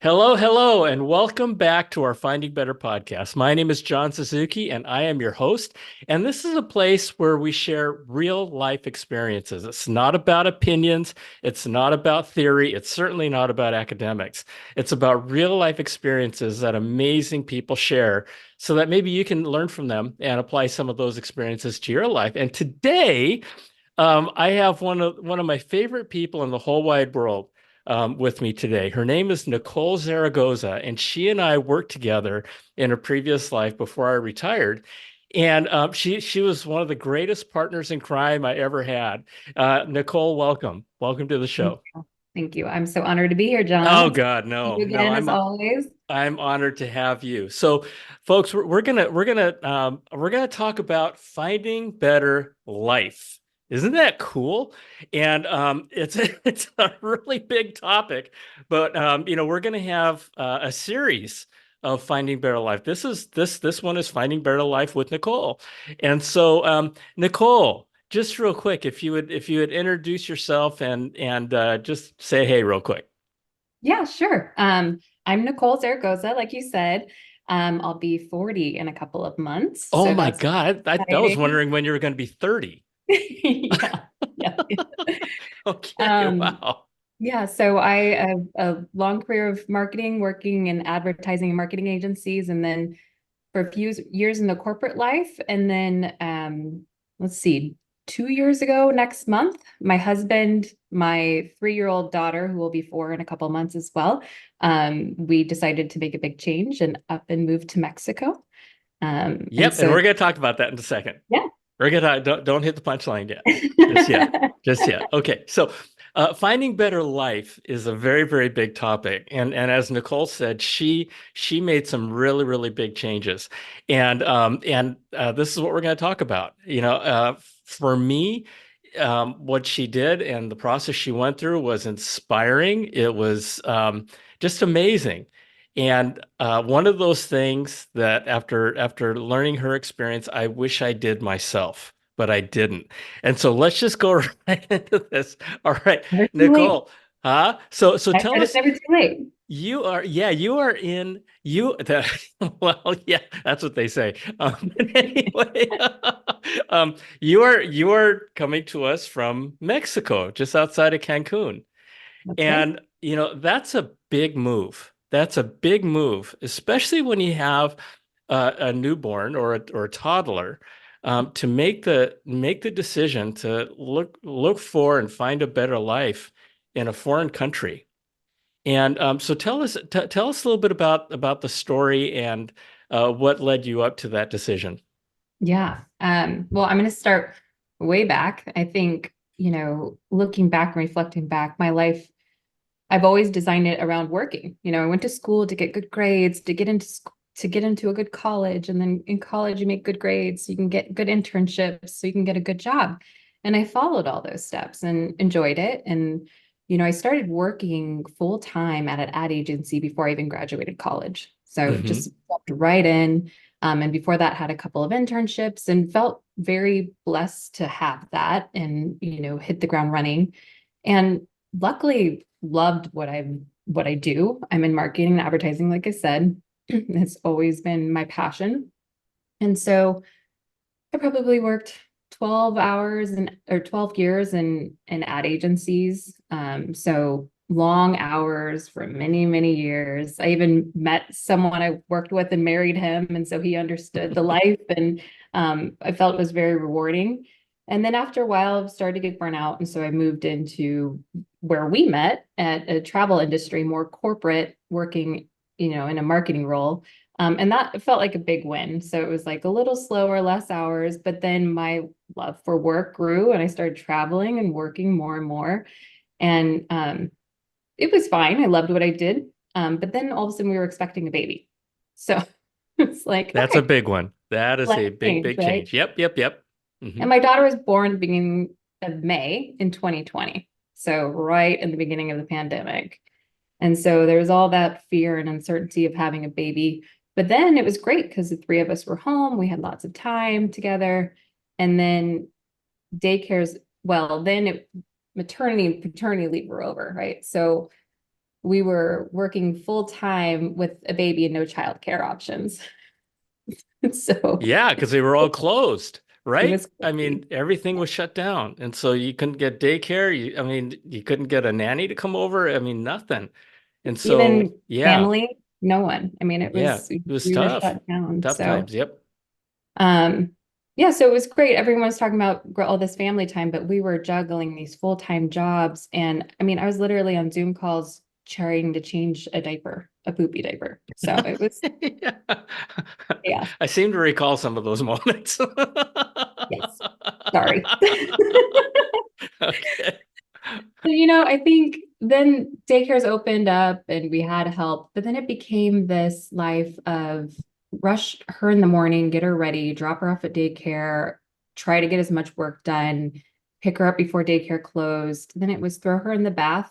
Hello, hello, and welcome back to our Finding Better podcast. My name is John Suzuki, and I am your host. And this is a place where we share real life experiences. It's not about opinions, it's not about theory, it's certainly not about academics. It's about real life experiences that amazing people share so that maybe you can learn from them and apply some of those experiences to your life. And today, I have one of my favorite people in the whole wide world with me today. Her name is Nicole Zaragoza, and she and I worked together in a previous life before I retired. And she was one of the greatest partners in crime I ever had. Nicole, welcome. Welcome to the Thank show. you. Thank you. I'm so honored to be here, Oh John. God, Thank no, you no, again, as always. I'm honored to have you. So, folks, we're gonna talk about finding better life. Isn't that cool? And it's it's a really big topic, but we're gonna have a series of finding better life. This one is finding better life with Nicole. And so, Nicole, just real quick, if you would introduce yourself and just say hey real quick. Yeah, sure. I'm Nicole Zaragoza, like you said. I'll be 40 in a couple of months, Oh so my that's God. I was exciting. wondering when you were going to be 30. Yeah, yeah. Okay, Um, wow. yeah, so I have a long career of marketing, working in advertising and marketing agencies, and then for a few years in the corporate life. And then let's see, 2 years ago next month, my husband, my 3-year-old daughter, who will be 4 in a couple of months as well, we decided to make a big change and up and move to Mexico. And Yep, and so we're going to talk about that in a second. yeah. We're gonna don't hit the punchline yet. Just yet. Just yet. Okay. So finding better life is a very, very big topic. And as Nicole said, she made some really, really big changes. And this is what we're going to talk about. For me, what she did and the process she went through was inspiring. It was just amazing. And one of those things that after learning her experience, I wish I did myself, but I didn't. And so let's just go right into this. All right, Never too late. Nicole, huh? So I tell said it's us, never too late. you are in well, yeah, that's what they say. But anyway, you are coming to us from Mexico, just outside of Cancun. That's right. And, that's a big move. That's a big move, especially when you have a newborn or a toddler, to make the decision to look for and find a better life in a foreign country. And so tell us a little bit about the story and what led you up to that decision. Yeah. Well, I'm going to start way back. I think, looking back and reflecting back, my life, I've always designed it around working. I went to school to get good grades, to get into a good college, and then in college you make good grades, so you can get good internships, so you can get a good job. And I followed all those steps and enjoyed it. And I started working full time at an ad agency before I even graduated college. So Hmm. just jumped right in. And before that, had a couple of internships and felt very blessed to have that and hit the ground running. And luckily loved what I do. I'm in marketing and advertising, like I said. It's always been my passion. And so I probably worked 12 hours or 12 years in ad agencies. So long hours for many, many years. I even met someone I worked with and married him. And so he understood the life, and I felt it was very rewarding. And then after a while, I started to get burnt out. And so I moved into where we met at a travel industry, more corporate, working, in a marketing role. And that felt like a big win. So it was like a little slower, less hours, but then my love for work grew and I started traveling and working more and more. And it was fine. I loved what I did. But then all of a sudden we were expecting a baby. So it's like, That's a okay, big one. That is let's a big, change, big right? change. Yep, yep, yep. Hmm. And my daughter was born at the beginning of May in 2020. So right in the beginning of the pandemic. And so there was all that fear and uncertainty of having a baby. But then it was great because the three of us were home. We had lots of time together. And then daycares, well, then maternity and paternity leave were over, right? So we were working full time with a baby and no childcare options. So Yeah, because they were all closed, it right? was I crazy. mean, everything was shut down. And so you couldn't get daycare. I mean, you couldn't get a nanny to come over. I mean, nothing. And so, Even yeah, family, no one. I mean, yeah, it was we were tough. shut down. Tough So times. Yep. um yeah, so it was great. Everyone was talking about all this family time, but we were juggling these full-time jobs. And I mean, I was literally on Zoom calls trying to change a diaper, a poopy diaper. So it was, Yeah. yeah, I seem to recall some of those moments. yes. Sorry. Okay. I think then daycares opened up and we had help, but then it became this life of rush her in the morning, get her ready, drop her off at daycare, try to get as much work done, pick her up before daycare closed. Then it was throw her in the bath,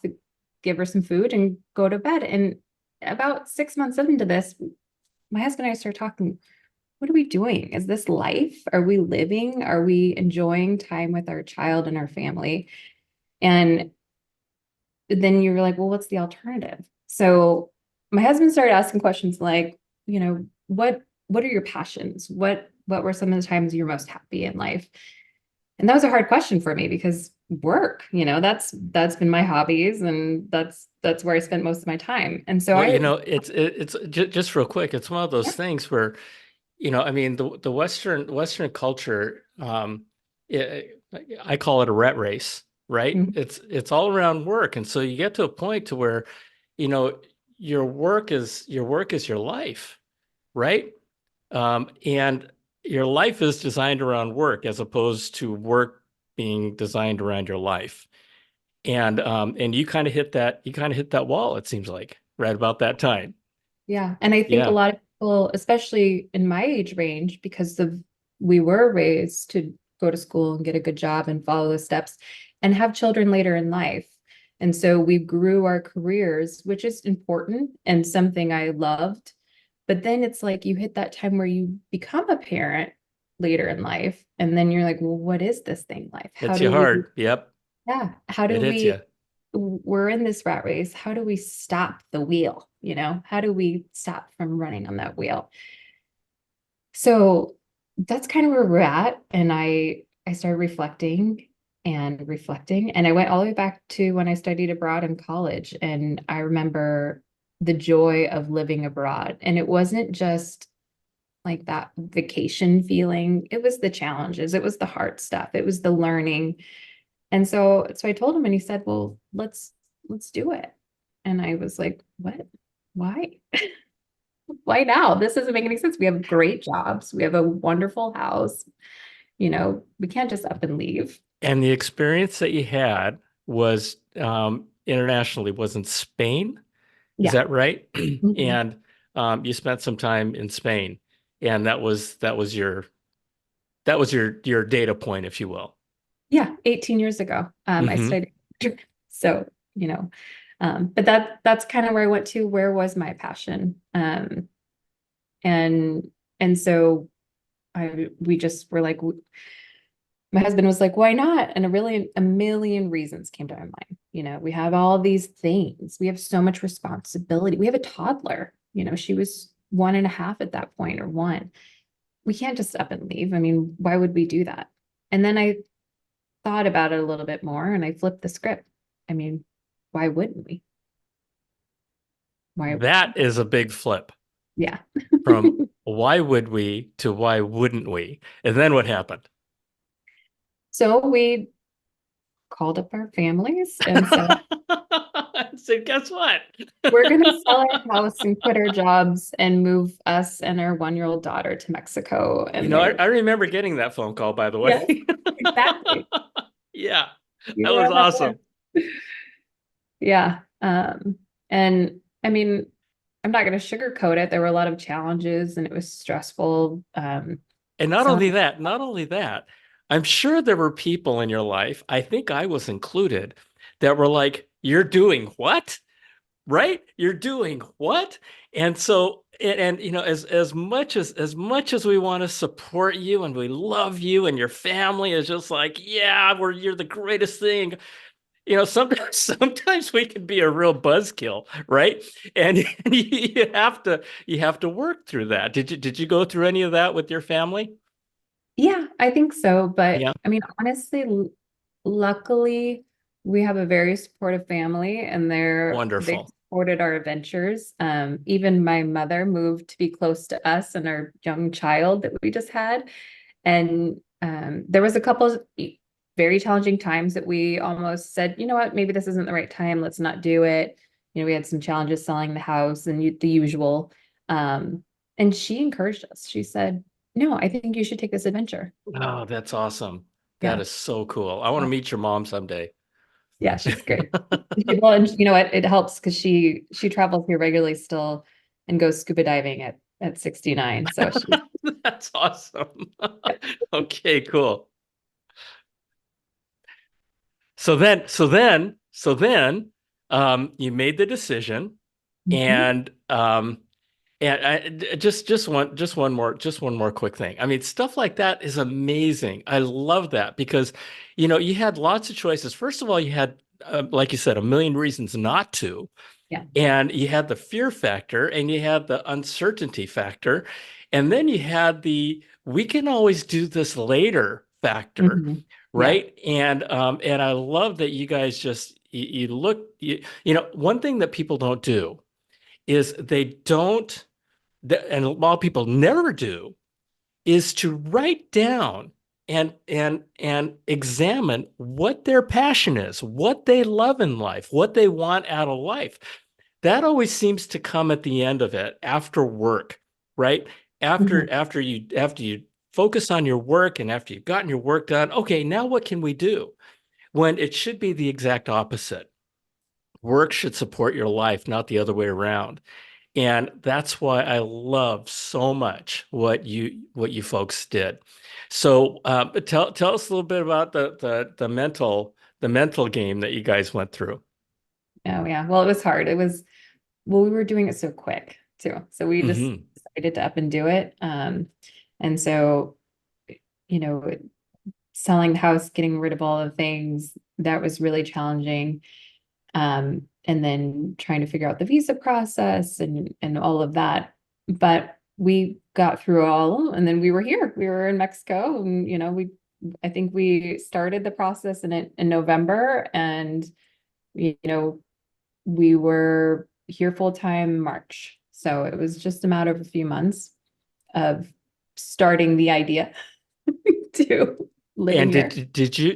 give her some food, and go to bed. And about 6 months into this, my husband and I started talking. What are we doing? Is this life? Are we living? Are we enjoying time with our child and our family? And then you're like, well, what's the alternative? So my husband started asking questions like, what are your passions? What were some of the times you're most happy in life? And that was a hard question for me because work, that's been my hobbies and that's where I spent most of my time. And so Well, I it's just real quick. It's one of those yeah, things where, I mean, the Western culture, I call it a rat race, right? mhm, It's all around work, and so you get to a point to where, you know, your work is your life, right? And your life is designed around work as opposed to work being designed around your life. And you kind of hit that wall, it seems like, right about that time. yeah. And I think a Yeah. lot of people, especially in my age range, because of we were raised to go to school and get a good job and follow the steps and have children later in life. And so we grew our careers, which is important and something I loved. But then it's like you hit that time where you become a parent later in life. And then you're like, well, what is this thing life? How Hits do you we, hard. Yep. yeah, how do It hits you. we're in this rat race. How do we stop the wheel? How do we stop from running on that wheel? So that's kind of where we're at. And I started reflecting, and I went all the way back to when I studied abroad in college. And I remember the joy of living abroad. And it wasn't just like that vacation feeling. It was the challenges. It was the hard stuff. It was the learning. And so I told him and he said, "Well, let's do it." And I was like, "What? Why? Why now? This doesn't make any sense. We have great jobs. We have a wonderful house. We can't just up and leave." And the experience that you had was internationally, was in Spain. Is Yeah. that right? Mhm. And you spent some time in Spain, and that was your data point, if you will. Yeah, 18 years ago. I Hmm. studied. So, but that's kind of where I went to. Where was my passion? And and so we just were like, my husband was like, why not? And a million reasons came to my mind. We have all these things. We have so much responsibility. We have a toddler. She was 1.5 at that point, or one. We can't just up and leave. I mean, why would we do that? And then I thought about it a little bit more and I flipped the script. I mean, why wouldn't we? Why? That is a big flip Yeah. from why would we to why wouldn't we? And then what happened? So we called up our families and said, So guess what? we're going to sell our house and quit our jobs and move us and our 1-year-old daughter to Mexico. You And know, they I, were, I remember getting that phone call, by the way. yes, exactly. Yeah, You that were was on that awesome. list. Yeah. And I mean, I'm not going to sugarcoat it. There were a lot of challenges and it was stressful. And not Some, only that, not only that, I'm sure there were people in your life, I think I was included, that were like, "You're doing what?" Right? You're doing what? And so, as much as we want to support you and we love you and your family is just like, yeah, you're the greatest thing. sometimes we can be a real buzzkill, right? And you have to work through that. Did you go through any of that with your family? Yeah, I think so. But Yeah, I mean, honestly, luckily, we have a very supportive family and they wonderful. supported our adventures. Even my mother moved to be close to us and our young child that we just had. And there was a couple very challenging times that we almost said, you know what, maybe this isn't the right time. Let's not do it. We had some challenges selling the house and the usual. Um, and she encouraged us. She said, no, I think you should take this adventure. Oh, that's awesome. That Yeah. is so cool. I want to meet your mom someday. Yeah, she's great. Well, and you know what? It helps because she travels here regularly still and goes scuba diving at 69. So she's That's awesome. Okay, cool. So then, you made the decision, Mhm. and just one more quick thing. I mean, stuff like that is amazing. I love that because, you had lots of choices. First of all, you had, like you said, a million reasons not to. Yeah. And you had the fear factor and you had the uncertainty factor. And then you had the we can always do this later factor, Mhm. Yeah. right? And I love that you guys just you look one thing that people don't do is they don't and a lot of people never do is to write down and examine what their passion is, what they love in life, what they want out of life. That always seems to come at the end of it after work, right? Mhm. After you focus on your work and after you've gotten your work done, okay, now what can we do? When it should be the exact opposite. Work should support your life, not the other way around. And that's why I love so much what you folks did. So tell us a little bit about the mental game that you guys went through. Oh yeah. Well, it was hard. Well, we were doing it so quick too. So we just Hmm. decided to up and do it. And so, you know, selling the house, getting rid of all the things, that was really challenging. And then trying to figure out the visa process and all of that. But we got through all, and then we were here. We were in Mexico, and I think we started the process in November, and you know, we were here full time March. So it was just a matter of a few months of starting the idea to living And here.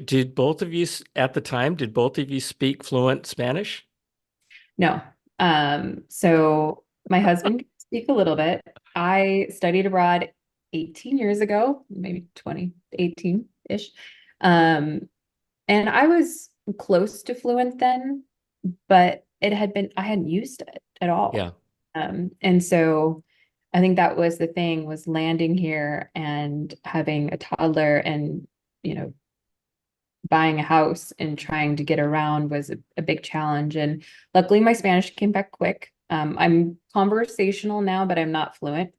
did both of you at the time, did both of you speak fluent Spanish? No. So my husband can speak a little bit. I studied abroad 18 years ago, maybe 2018-ish. Um, and I was close to fluent then, but I hadn't used it at Yeah. all. And so I think that was the thing, was landing here and having a toddler and, you know, buying a house and trying to get around was a big challenge. And luckily, my Spanish came back quick. I'm conversational now, but I'm not fluent.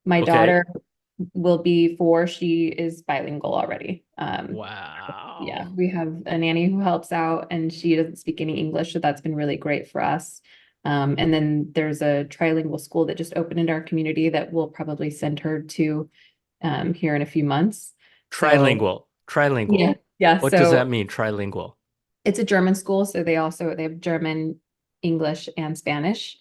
My Okay. daughter will be 4. She is bilingual already. Yeah, Wow. we have a nanny who helps out, and she doesn't speak any English, so that's been really great for us. And then there's a trilingual school that just opened in our community that we'll probably send her to here in a few months. So Trilingual. Trilingual. yeah, yeah. What does that So mean, trilingual? it's a German school, so they have German, English, and Spanish.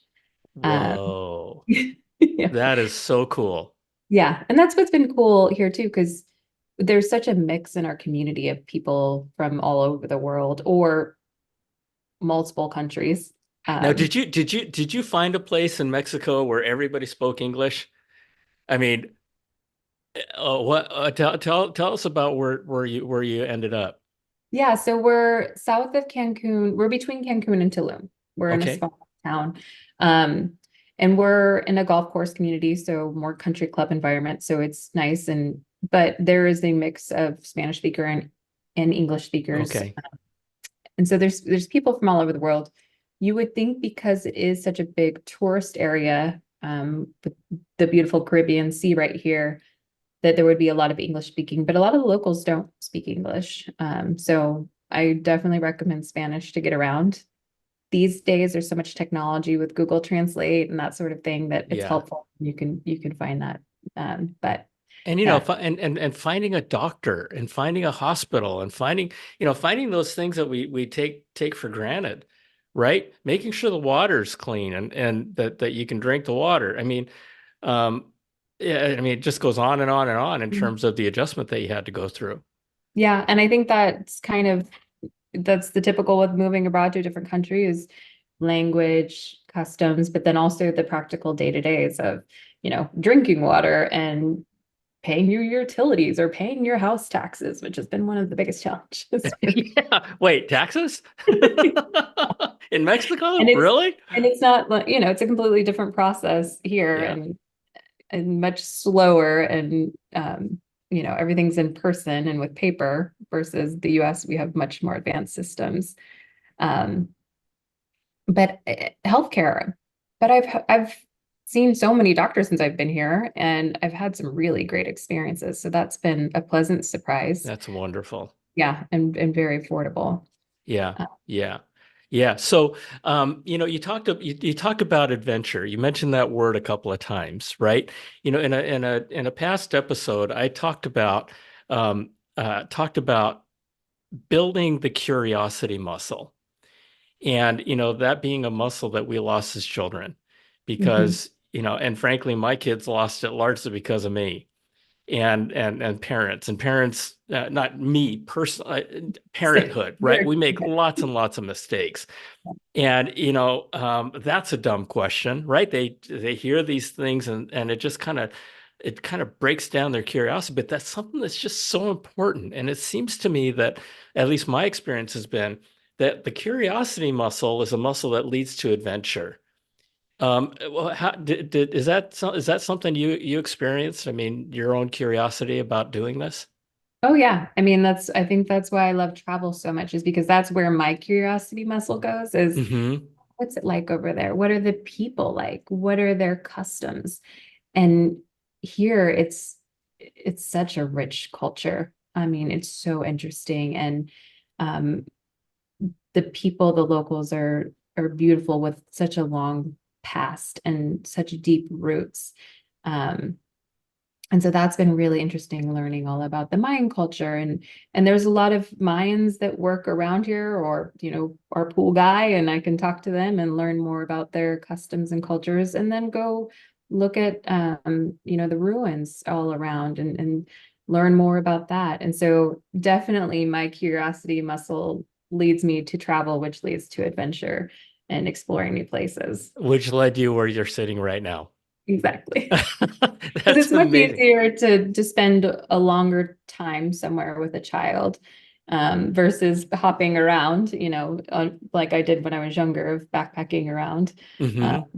Um, Whoa. yeah, That is so cool. yeah, and that's what's been cool here too, because there's such a mix in our community of people from all over the world or multiple countries. Now, Um, did you find a place in Mexico where everybody spoke English? I mean, what tell us about where you ended up. yeah, so we're south of Cancun. We're between Cancun and Tulum. We're in a Okay. small town. Um, and we're in a golf course community, so more country club environment. So it's nice, but there is a mix of Spanish speaker and English speakers. Okay. And so there's people from all over the world. You would think because it is such a big tourist area, with the beautiful Caribbean Sea right here, that there would be a lot of English speaking, but a lot of the locals don't speak English. So I definitely recommend Spanish to get around. These days, there's so much technology with Google Translate and that sort of thing that it's Yeah. helpful. You can find that. But And yeah. and finding a doctor and finding a hospital and finding those things that we take for granted, right? Making sure the water's clean and that you can drink the water. Um, yeah, it just goes on and on and on in terms of the adjustment that you had to go through. Yeah, and I think that's the typical with moving abroad to a different country is language, customs, but then also the practical day-to-days of, drinking water and paying your utilities or paying your house taxes, which has been one of the biggest challenges. Yeah. Wait, taxes? In Mexico? And it's Really? and it's not like, it's a completely different process here Yeah, and much slower and everything's in person and with paper versus the US, we have much more advanced systems. Um, but healthcare, but I've seen so many doctors since I've been here and I've had some really great experiences. So that's been a pleasant surprise. that's wonderful. Yeah, and very affordable. Yeah, Uh, yeah, yeah. So, you talked about adventure. You mentioned that word a couple of times, right? In a past episode, I talked about building the curiosity muscle, and that being a muscle that we lost as children, mhm. because and frankly, my kids lost it largely because of me and parents, not me personally, Same. parenthood, right? We make lots and lots of mistakes. And that's a dumb question, right? They hear these things and it kind of breaks down their curiosity, but that's something that's just so important. And it seems to me that at least my experience has been that the curiosity muscle is a muscle that leads to adventure. Well, is that something you experienced? Your own curiosity about doing this? Oh yeah. I mean, I think that's why I love travel so much is because that's where my curiosity muscle goes is Hmm. what's it like over there? What are the people like? What are their customs? And here it's such a rich culture. I mean, it's so interesting and um the people, the locals are beautiful with such a long past and such deep roots. Um and so that's been really interesting learning all about the Mayan culture and there's a lot of Mayans that work around here or our pool guy and I can talk to them and learn more about their customs and cultures and then go look at the ruins all around and learn more about that. And so definitely my curiosity muscle leads me to travel, which leads to adventure and exploring new places. Which led you where you're sitting right now. Exactly. Because That's it's much amazing. easier to spend a longer time somewhere with a child versus hopping around, like I did when I was younger of backpacking around. Uh, Hmm.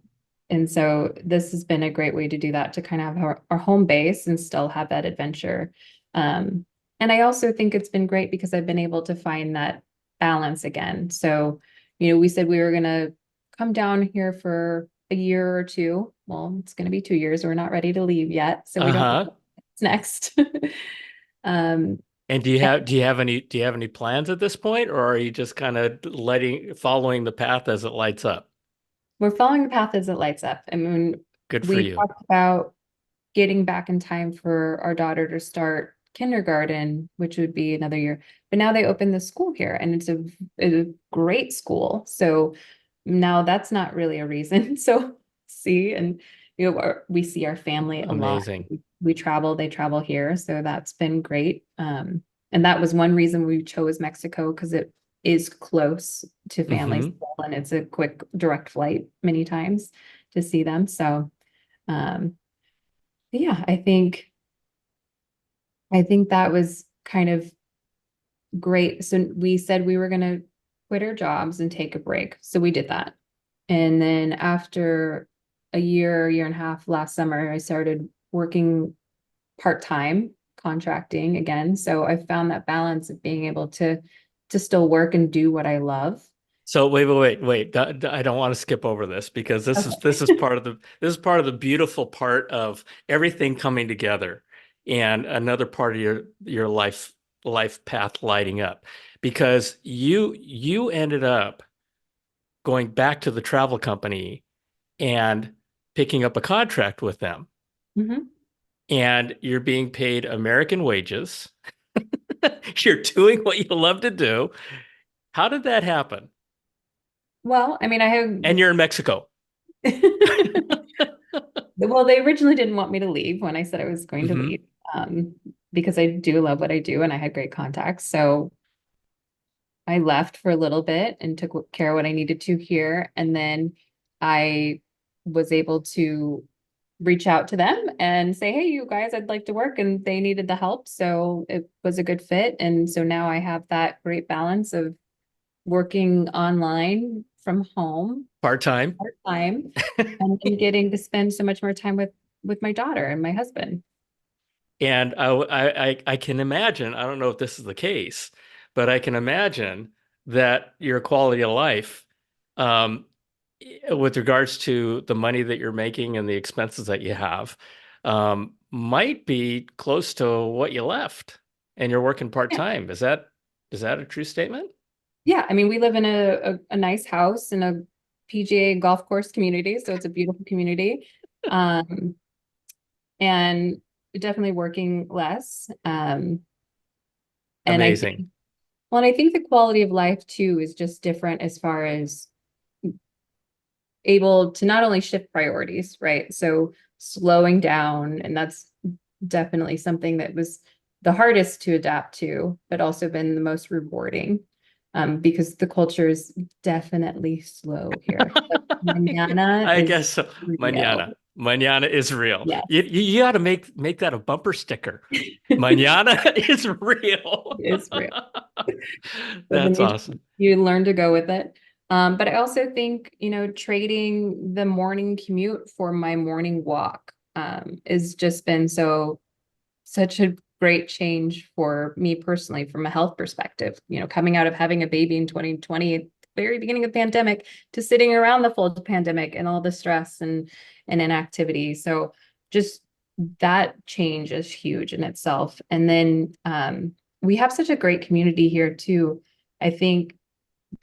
and so this has been a great way to do that, to kind of have our home base and still have that adventure. Um, and I also think it's been great because I've been able to find that balance again. So, we said we were going to come down here for a year or two. Well, it's going to be 2 years. We're not ready to leave yet. So we don't know Uh-huh. what's next. um, And do you have any plans at this point, or are you just kind of following the path as it lights up? we're following the path as it lights up. I mean, Good for we you. talked about getting back in time for our daughter to start kindergarten, which would be another year. But now they open the school here and it's a great school. So now that's not really a reason. So see, and we see our family a lot. Amazing. We travel, they travel here. So that's been great. And that was one reason we chose Mexico because it is close to families Hmm. and it's a quick direct flight many times to see them. So um yeah, I think that was kind of great. So we said we were going to quit our jobs and take a break. So we did that. And then after a year and a half last summer, I started working part-time contracting again. So I found that balance of being able to still work and do what I love. So wait. I don't want to skip over this because this is Okay. this is part of the beautiful part of everything coming together, and another part of your life life path lighting up? Because you ended up going back to the travel company and picking up a contract with them, Mhm. and you're being paid American wages. You're doing what you love to do. How did that happen? Well, I mean, I And you're in Mexico. have well, they originally didn't want me to leave when I said I was going to Hmm. leave, um, because I do love what I do and I had great contacts. So I left for a little bit and took care of what I needed to here. And then I was able to reach out to them and say, hey, you guys, I'd like to work. And they needed the help. So it was a good fit. And so now I have that great balance of working online from home Part-time. part time and then getting to spend so much more time with my daughter and my husband. And I can imagine, I don't know if this is the case, but I can imagine that your quality of life, um, with regards to the money that you're making and the expenses that you have, might be close to what you left, and you're working Yeah. part-time. Is that a true statement? Yeah. I mean, we live in a nice house in a PGA golf course community. So it's a beautiful community. Um, and definitely working less. And I Amazing. think, well, and I think the quality of life too is just different as far as able to not only shift priorities, right? So slowing down, and that's definitely something that was the hardest to adapt to, but also been the most rewarding, because the culture is definitely slow here. Like, mañana I is guess so. Mañana. real. Mañana is real. Yes. You got to make that a bumper sticker. Mañana is real. It's real. So then That's awesome. you learn to go with it. But I also think, trading the morning commute for my morning walk, has just been such a great change for me personally from a health perspective. Coming out of having a baby in 2020, at the very beginning of the pandemic, to sitting around the full pandemic and all the stress and inactivity. So just that change is huge in itself. And then we have such a great community here too. I think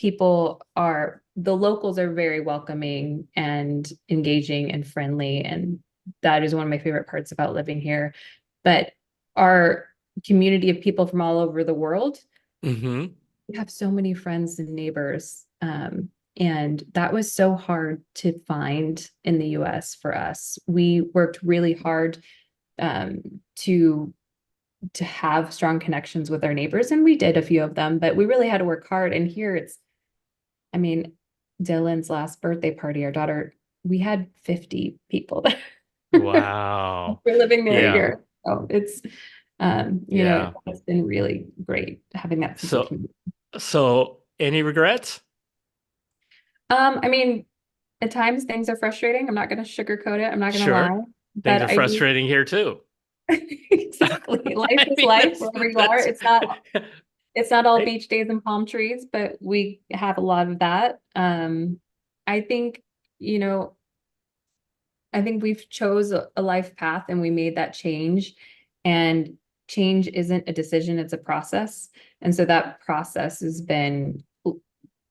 the locals are very welcoming and engaging and friendly. And that is one of my favorite parts about living here. But our community of people from all over the world, Hmm. we have so many friends and neighbors. And that was so hard to find in the US for us. We worked really hard, um, to have strong connections with our neighbors, and we did a few of them, but we really had to work hard. And here I mean, Dylan's last birthday party, our daughter, we had 50 people there. Wow. We're living there a Yeah. year. So Yeah. it's been really great having that sense of So, community. any regrets? I mean, at times things are frustrating. I'm not going to sugarcoat it. I'm not going to Sure. lie, Things but are I do. frustrating here too. Exactly. Life I is mean, life wherever you are. that's, It's not all I, beach days and palm trees, but we have a lot of that. I think, you know, I think we've chose a life path and we made that change. And change isn't a decision, it's a process. And so that process has been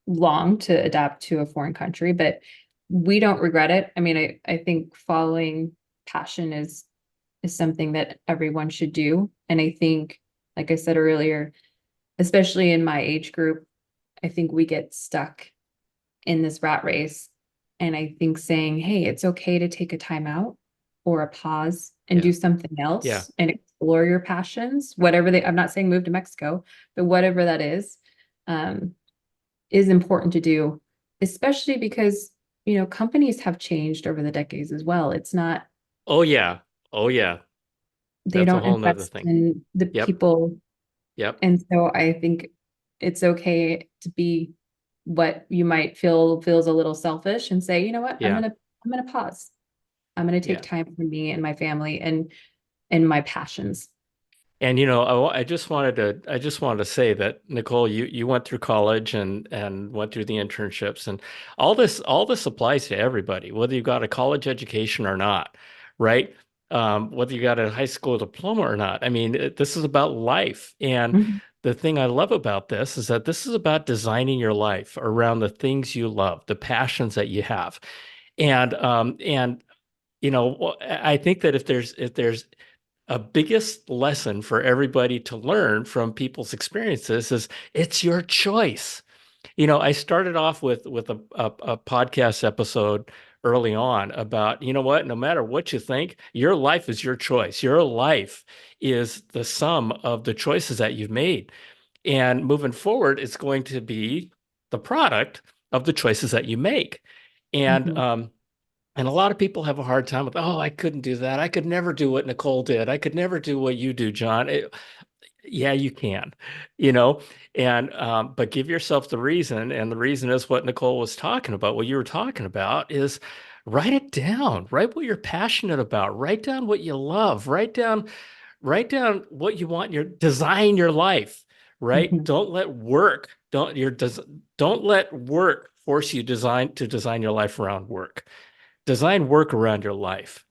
long to adapt to a foreign country, but we don't regret it. I mean, I think following passion is something that everyone should do. And I think, like I said earlier, especially in my age group, I think we get stuck in this rat race. And I think saying, hey, it's okay to take a time out or a pause and yeah. do something Yeah. else and explore your passions, I'm not saying move to Mexico, but whatever that um, is important to do, especially because, companies have changed over the decades as well. It's not, Oh yeah. Oh yeah. they That's a don't whole nother invest thing. in the Yep. people. Yep. And so I think it's okay to be what you might feel feels a little selfish and say, you know what, Yeah. I'm gonna pause. I'm gonna take Yeah. time for me and my family and my passions. And I just wanted to say that Nicole, you went through college and went through the internships, and all this applies to everybody, whether you've got a college education or not, right? whether you got a high school diploma or not. I mean, this is about life. And Mhm. the thing I love about this is that this is about designing your life around the things you love, the passions that you have. And I think that if there's a biggest lesson for everybody to learn from people's experiences is it's your choice. I started off with a podcast episode early on about, you know what, no matter what you think, your life is your choice. Your life is the sum of the choices that you've made. And moving forward, it's going to be the product of the choices that you make. And Mhm. um, and a lot of people have a hard time with, oh, I couldn't do that. I could never do what Nicole did. I could never do what you do, John. Yeah, you can, you know, and but give yourself the reason, and the reason is what Nicole was talking about. What you were talking about is write it down. Write what you're passionate about. Write down what you love. Write down what you want your design your life, right? Mhm. Don't let work force you design your life around work. Design work around your life.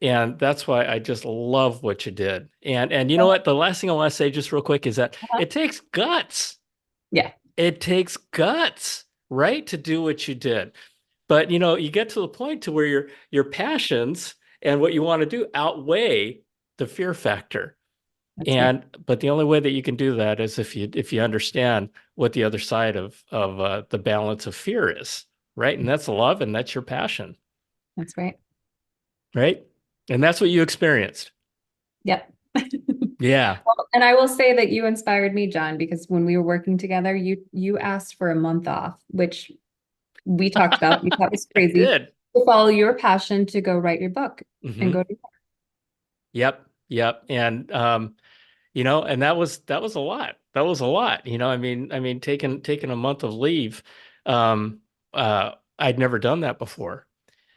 And that's why I just love what you did. And you know what? The last thing I want to say just real quick is that Uh-huh. it takes guts. Yeah, It takes guts, right, to do what you did. But you get to the point to where your passions and what you want to do outweigh the fear factor. that's right. And but the only way that you can do that is if you understand what the other side of the balance of fear is, right? And that's love and that's your passion, That's right. right? And that's what you experienced. Yep. Yeah. Well, and I will say that you inspired me, John, because when we were working together, you asked for a month off, which we talked about. You thought was I crazy did. to follow your passion to go write your book and Hmm. go to. Yep. Yep. And that was a lot. That was a lot. I mean, taking a month of leave. Um, I'd never done that before.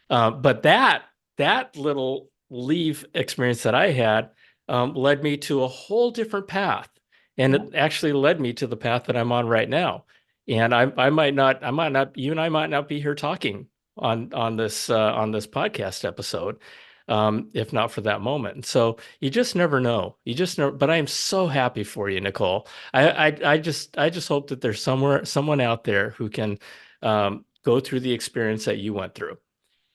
But that little leave experience that I had led me to a whole different path, and Yeah. it actually led me to the path that I'm on right now. And I might not, you and I might not be here talking on this podcast episode, if not for that moment. And so you just never know. You just never. But I am so happy for you, Nicole. I just hope that there's someone out there who can go through the experience that you went through.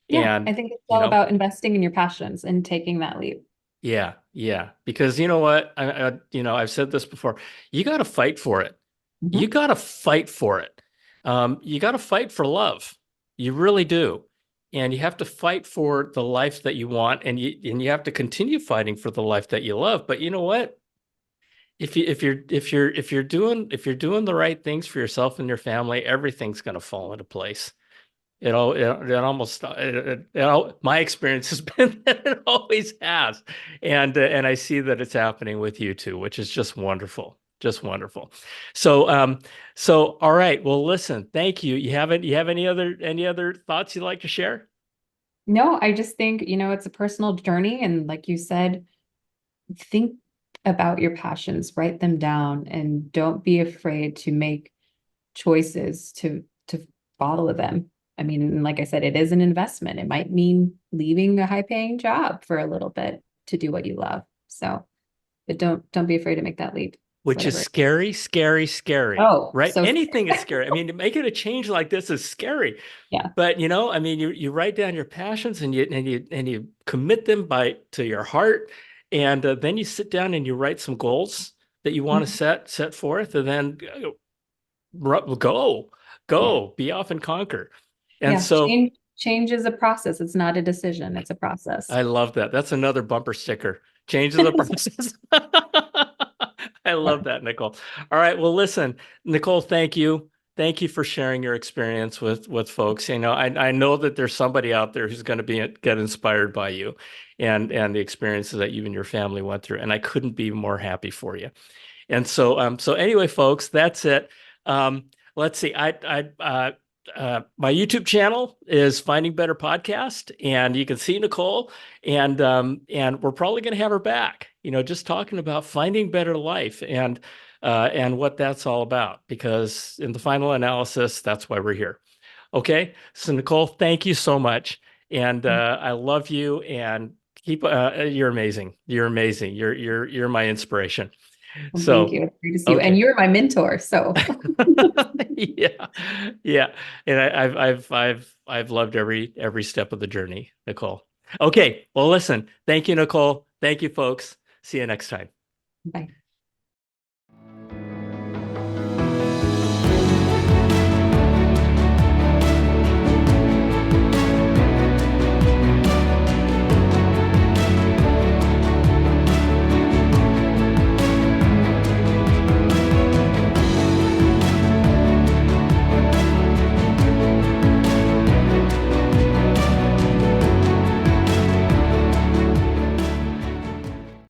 Yeah, I And, think it's you all know, about investing in your passions and taking that leap. yeah, yeah. Because you know what? I've said this before. You got to fight for it. You Mhm. got to fight for it. You got to fight for love. You really do. And you have to fight for the life that you want, and you have to continue fighting for the life that you love. But you know what? If you're doing the right things for yourself and your family, everything's going to fall into place. It almost my experience has been that it always has, and I see that it's happening with you too, which is just wonderful. So all right, well, listen, thank you. You have any other thoughts you'd like to share? No, I just think, it's a personal journey. And like you said, think about your passions, write them down, and don't be afraid to make choices to follow them. I mean, like I said, it is an investment. It might mean leaving a high paying job for a little bit to do what you love. So, but don't be afraid to make that leap, Which is whatever. scary, scary, scary, Oh, right? so Anything is scary. I mean, making a change like this is scary. yeah. But I mean, you write down your passions and you commit them to your heart, and then you sit down and you write some goals that you want to Mhm. set forth, and then go, Yeah. be off and conquer. And Yeah. so Change is a process. It's not a decision. It's a process. I love that. That's another bumper sticker. Changes the process. I love that, Nicole. All right. Well, listen, Nicole, thank you. Thank you for sharing your experience with folks. I know that there's somebody out there who's going to get inspired by you and the experiences that you and your family went through. And I couldn't be more happy for you. And so anyway, folks, that's it. Let's see. My YouTube channel is Finding Better Podcast, and you can see Nicole, and we're probably going to have her back. Just talking about finding better life and what that's all about. Because in the final analysis, that's why we're here. Okay, so Nicole, thank you so much, and I love you, and Keep you're amazing. You're amazing. You're my inspiration. Well, thank So, you. It's great to see you. And okay. you're my mentor. So Yeah. Yeah. And I've loved every step of the journey, Nicole. Okay. Well, listen. Thank you, Nicole. Thank you, folks. See you next time. bye.